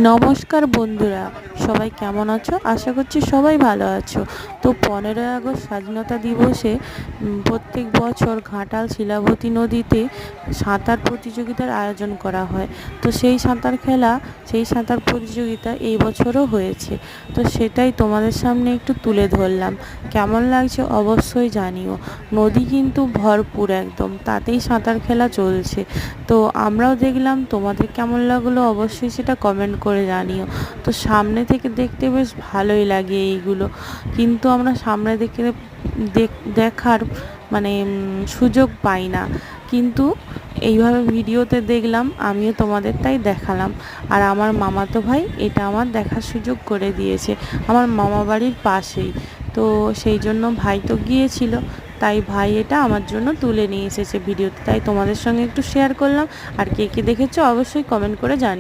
নমস্কার বন্ধুরা, সবাই কেমন আছো? আশা করছি সবাই ভালো আছো। তো 15ই আগস্ট স্বাধীনতা দিবসে প্রত্যেক বছর ঘাটাল শিলাবতী নদীতে সাঁতার প্রতিযোগিতার আয়োজন করা হয়। তো সেই সাঁতার প্রতিযোগিতা এই বছরও হয়েছে। তো সেটাই তোমাদের সামনে একটু তুলে ধরলাম। কেমন লাগছে অবশ্যই জানিও। নদী কিন্তু ভরপুর একদম, তাতেই সাঁতার খেলা চলছে। তো আমরাও দেখলাম, তোমাদের কেমন লাগলো অবশ্যই সেটা কমেন্ট করে জানিও। তো সামনে থেকে দেখতে বেশ ভালোই লাগে এইগুলো, কিন্তু আমরা সামনে থেকে দেখার সুযোগ পাই না, কিন্তু এইভাবে ভিডিওতে দেখলাম, আমিও তোমাদের তাই দেখালাম। আর আমার মামাতো ভাই এটা আমার দেখার সুযোগ করে দিয়েছে, আমার মামা বাড়ির পাশেই। তো সেই জন্য ভাই তো গিয়েছিল, তাই ভাই এটা আমার জন্য তুলে নিয়ে এসেছে ভিডিওতে, তাই তোমাদের সঙ্গে একটু শেয়ার করলাম। আর কে কে দেখেছো অবশ্যই কমেন্ট করে জানিও।